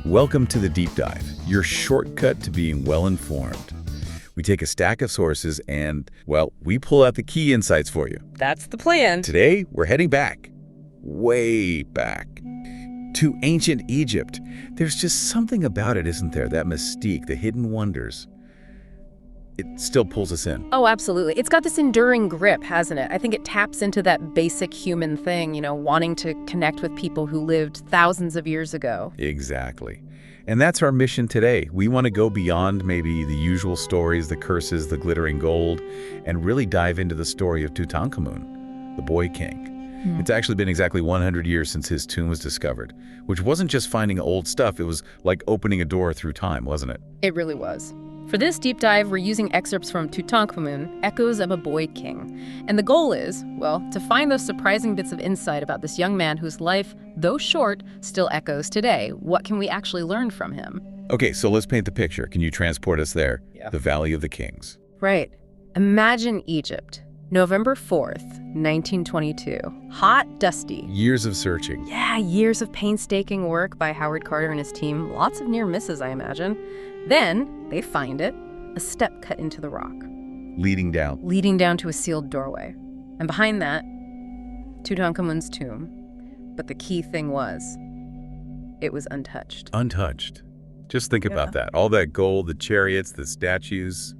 Welcome to the Deep Dive, your shortcut to being well-informed. We take a stack of sources and, well, we pull out the key insights for you. That's the plan. Today, we're heading back, way back, to ancient Egypt. There's just something about it, isn't there? That mystique, the hidden wonders. It still pulls us in. Oh, absolutely. It's got this enduring grip, hasn't it? I think it taps into that basic human thing, wanting to connect with people who lived thousands of years ago. Exactly. And that's our mission today. We want to go beyond maybe the usual stories, the curses, the glittering gold, and really dive into the story of Tutankhamun, the boy king. It's actually been exactly 100 years since his tomb was discovered, which wasn't just finding old stuff, it was like opening a door through time, wasn't it? It really was. For this deep dive, we're using excerpts from Tutankhamun, Echoes of a Boy King. And the goal is, well, to find those surprising bits of insight about this young man whose life, though short, still echoes today. What can we actually learn from him? Okay, so let's paint the picture. Can you transport us there? Yeah. The Valley of the Kings. Right. Imagine Egypt, November 4th, 1922. Hot, dusty. Years of searching. Yeah, years of painstaking work by Howard Carter and his team. Lots of near misses, I imagine. Then they find it, a step cut into the rock. Leading down to a sealed doorway. And behind that, Tutankhamun's tomb. But the key thing was, it was untouched. Untouched. Just think about that. All that gold, the chariots, the statues,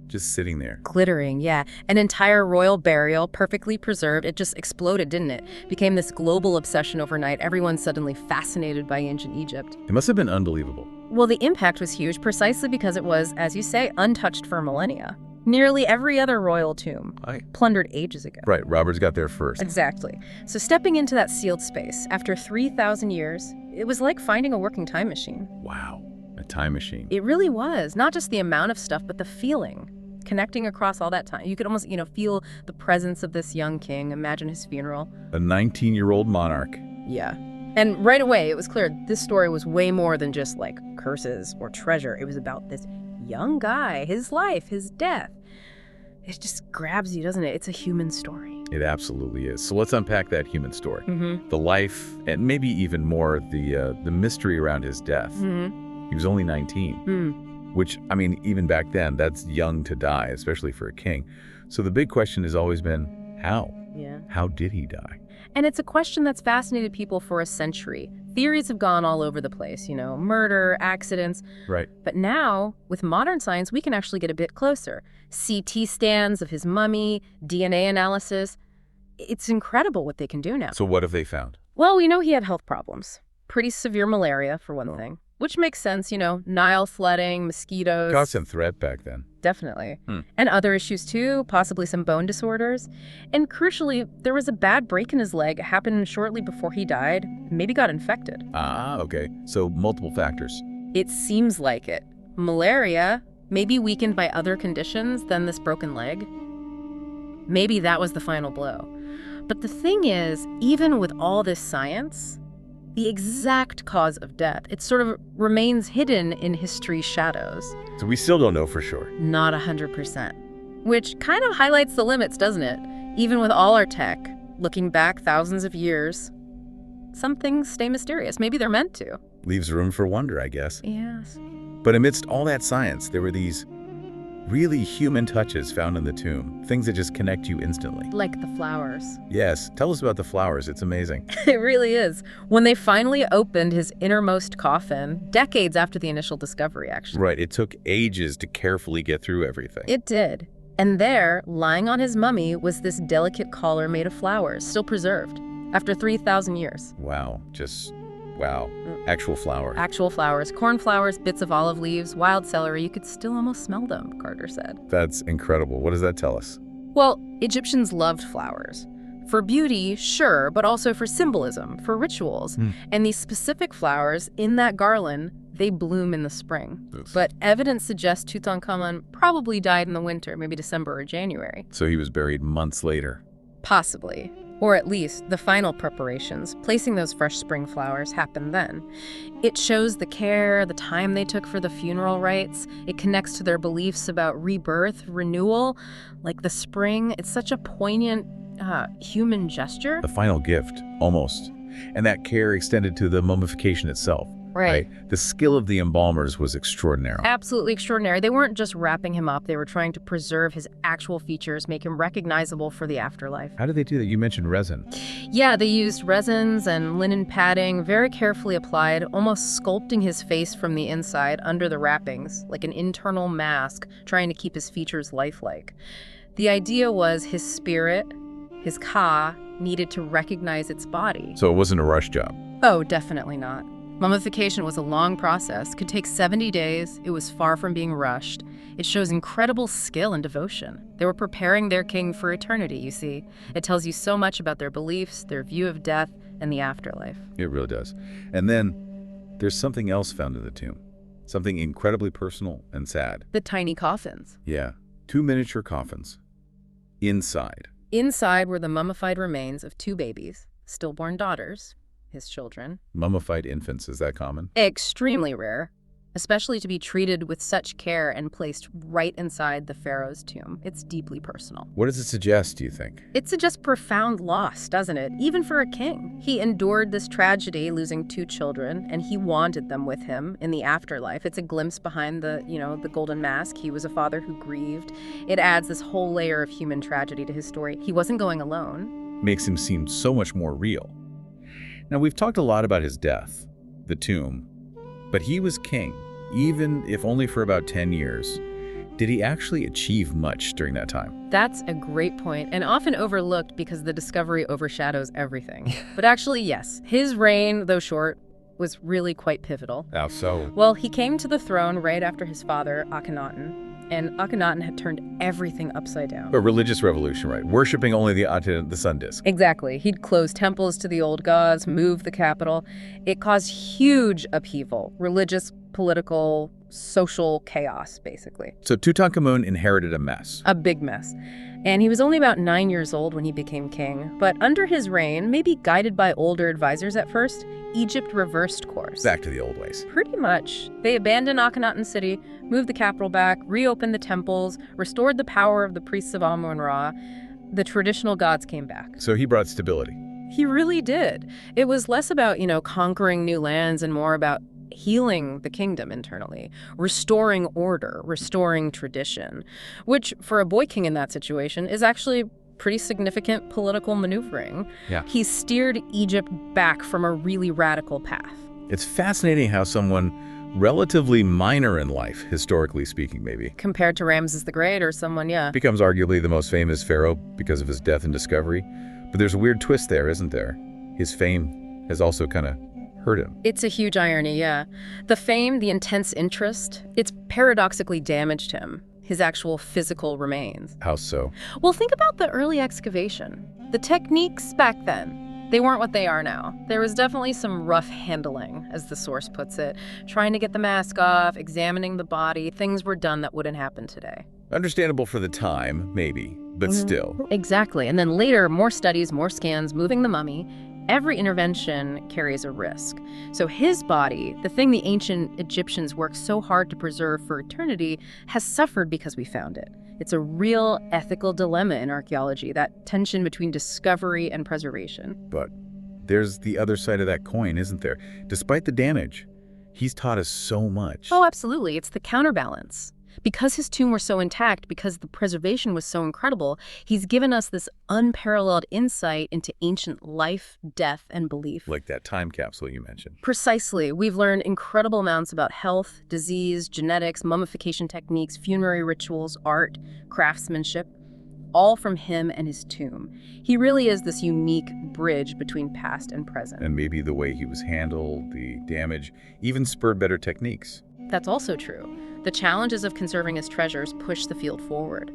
just sitting there. Glittering, yeah. An entire royal burial, perfectly preserved. It just exploded, didn't it? Became this global obsession overnight. Everyone suddenly fascinated by ancient Egypt. It must have been unbelievable. Well, the impact was huge precisely because it was, as you say, untouched for millennia. Nearly every other royal tomb plundered ages ago. Right, Robert's got there first. Exactly. So stepping into that sealed space, after 3,000 years, it was like finding a working time machine. Wow, a time machine. It really was. Not just the amount of stuff, but the feeling. Connecting across all that time. You could almost, feel the presence of this young king. Imagine his funeral. A 19-year-old monarch. Yeah. And right away, it was clear this story was way more than just like curses or treasure. It was about this young guy, his life, his death. It just grabs you, doesn't it? It's a human story. It absolutely is. So let's unpack that human story. Mm-hmm. The life, and maybe even more, the mystery around his death. Mm-hmm. He was only 19, which, I mean, even back then, that's young to die, especially for a king. So the big question has always been, how? Yeah. How did he die? And it's a question that's fascinated people for a century. Theories have gone all over the place, murder, accidents. Right. But now, with modern science, we can actually get a bit closer. CT scans of his mummy, DNA analysis. It's incredible what they can do now. So what have they found? Well, we know he had health problems. Pretty severe malaria, for one thing. Which makes sense, Nile flooding, mosquitoes. Constant threat back then. Definitely. And other issues too, possibly some bone disorders. And crucially, there was a bad break in his leg, happened shortly before he died, maybe got infected. Ah, okay. So multiple factors. It seems like it. Malaria, maybe weakened by other conditions than this broken leg. Maybe that was the final blow. But the thing is, even with all this science, the exact cause of death, it sort of remains hidden in history's shadows. So we still don't know for sure. Not 100%. Which kind of highlights the limits, doesn't it? Even with all our tech, looking back thousands of years, some things stay mysterious. Maybe they're meant to. Leaves room for wonder, I guess. Yes. But amidst all that science, there were these really human touches found in the tomb, things that just connect you instantly. Like the flowers. Yes, tell us about the flowers. It's amazing. It really is. When they finally opened his innermost coffin, decades after the initial discovery, actually. Right, it took ages to carefully get through everything. It did. And there, lying on his mummy, was this delicate collar made of flowers, still preserved, after 3,000 years. Wow, wow. Actual flowers. Actual flowers. Cornflowers, bits of olive leaves, wild celery. You could still almost smell them, Carter said. That's incredible. What does that tell us? Well, Egyptians loved flowers. For beauty, sure, but also for symbolism, for rituals. And these specific flowers in that garland, they bloom in the spring. Yes. But evidence suggests Tutankhamun probably died in the winter, maybe December or January. So he was buried months later. Possibly. Or at least the final preparations, placing those fresh spring flowers, happened then. It shows the care, the time they took for the funeral rites. It connects to their beliefs about rebirth, renewal, like the spring. It's such a poignant human gesture. The final gift, almost. And that care extended to the mummification itself. Right. The skill of the embalmers was extraordinary. Absolutely extraordinary. They weren't just wrapping him up. They were trying to preserve his actual features, make him recognizable for the afterlife. How did they do that? You mentioned resin. Yeah, they used resins and linen padding, very carefully applied, almost sculpting his face from the inside under the wrappings, like an internal mask, trying to keep his features lifelike. The idea was his spirit, his ka, needed to recognize its body. So it wasn't a rush job. Oh, definitely not. Mummification was a long process, could take 70 days. It was far from being rushed. It shows incredible skill and devotion. They were preparing their king for eternity, you see. It tells you so much about their beliefs, their view of death, and the afterlife. It really does. And then there's something else found in the tomb. Something incredibly personal and sad. The tiny coffins. Yeah. 2 miniature coffins. Inside. Inside were the mummified remains of 2 babies, stillborn daughters, his children. Mummified infants, is that common? Extremely rare, especially to be treated with such care and placed right inside the pharaoh's tomb. It's deeply personal. What does it suggest, do you think? It suggests profound loss, doesn't it? Even for a king. He endured this tragedy, losing 2 children, and he wanted them with him in the afterlife. It's a glimpse behind the golden mask. He was a father who grieved. It adds this whole layer of human tragedy to his story. He wasn't going alone. Makes him seem so much more real. Now, we've talked a lot about his death, the tomb, but he was king, even if only for about 10 years. Did he actually achieve much during that time? That's a great point, and often overlooked because the discovery overshadows everything. But actually, yes, his reign, though short, was really quite pivotal. How so? Well, he came to the throne right after his father, Akhenaten, and Akhenaten had turned everything upside down. A religious revolution, right? Worshipping only the sun disk. Exactly. He'd close temples to the old gods, move the capital. It caused huge upheaval, religious, political, social chaos, basically. So Tutankhamun inherited a mess. A big mess. And he was only about 9 years old when he became king. But under his reign, maybe guided by older advisors at first, Egypt reversed course. Back to the old ways. Pretty much. They abandoned Akhenaten city, moved the capital back, reopened the temples, restored the power of the priests of Amun-Ra. The traditional gods came back. So he brought stability. He really did. It was less about, conquering new lands and more about healing the kingdom internally, restoring order, restoring tradition, which for a boy king in that situation is actually pretty significant political maneuvering. Yeah. He steered Egypt back from a really radical path. It's fascinating how someone relatively minor in life, historically speaking maybe, Compared to Ramses the Great or someone, becomes arguably the most famous pharaoh because of his death and discovery. But there's a weird twist there, isn't there? His fame has also kind of hurt him. It's a huge irony, yeah. The fame, the intense interest, it's paradoxically damaged him, his actual physical remains. How so? Well, think about the early excavation. The techniques back then, they weren't what they are now. There was definitely some rough handling, as the source puts it, trying to get the mask off, examining the body. Things were done that wouldn't happen today. Understandable for the time, maybe, but still. Exactly. And then later, more studies, more scans, moving the mummy. Every intervention carries a risk. So his body, the thing the ancient Egyptians worked so hard to preserve for eternity, has suffered because we found it. It's a real ethical dilemma in archaeology, that tension between discovery and preservation. But there's the other side of that coin, isn't there? Despite the damage, he's taught us so much. Oh, absolutely. It's the counterbalance. Because his tomb was so intact, because the preservation was so incredible, he's given us this unparalleled insight into ancient life, death, and belief. Like that time capsule you mentioned. Precisely. We've learned incredible amounts about health, disease, genetics, mummification techniques, funerary rituals, art, craftsmanship, all from him and his tomb. He really is this unique bridge between past and present. And maybe the way he was handled, the damage, even spurred better techniques. That's also true. The challenges of conserving his treasures pushed the field forward.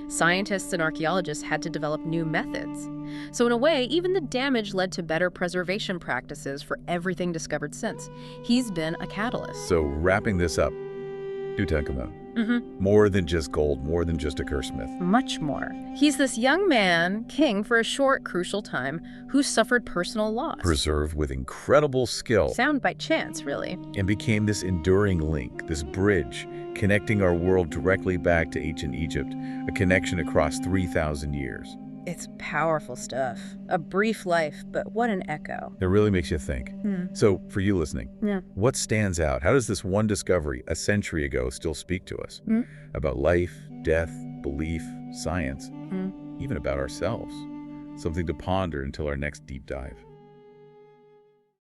Scientists and archaeologists had to develop new methods. So in a way, even the damage led to better preservation practices for everything discovered since. He's been a catalyst. So wrapping this up, Tutankhamun. More than just gold, more than just a curse myth. Much more. He's this young man, king for a short, crucial time, who suffered personal loss. Preserved with incredible skill. Sound by chance, really. And became this enduring link, this bridge, connecting our world directly back to ancient Egypt, a connection across 3,000 years. It's powerful stuff. A brief life, but what an echo. It really makes you think. So, for you listening, what stands out? How does this one discovery a century ago still speak to us? About life, death, belief, science, even about ourselves. Something to ponder until our next deep dive.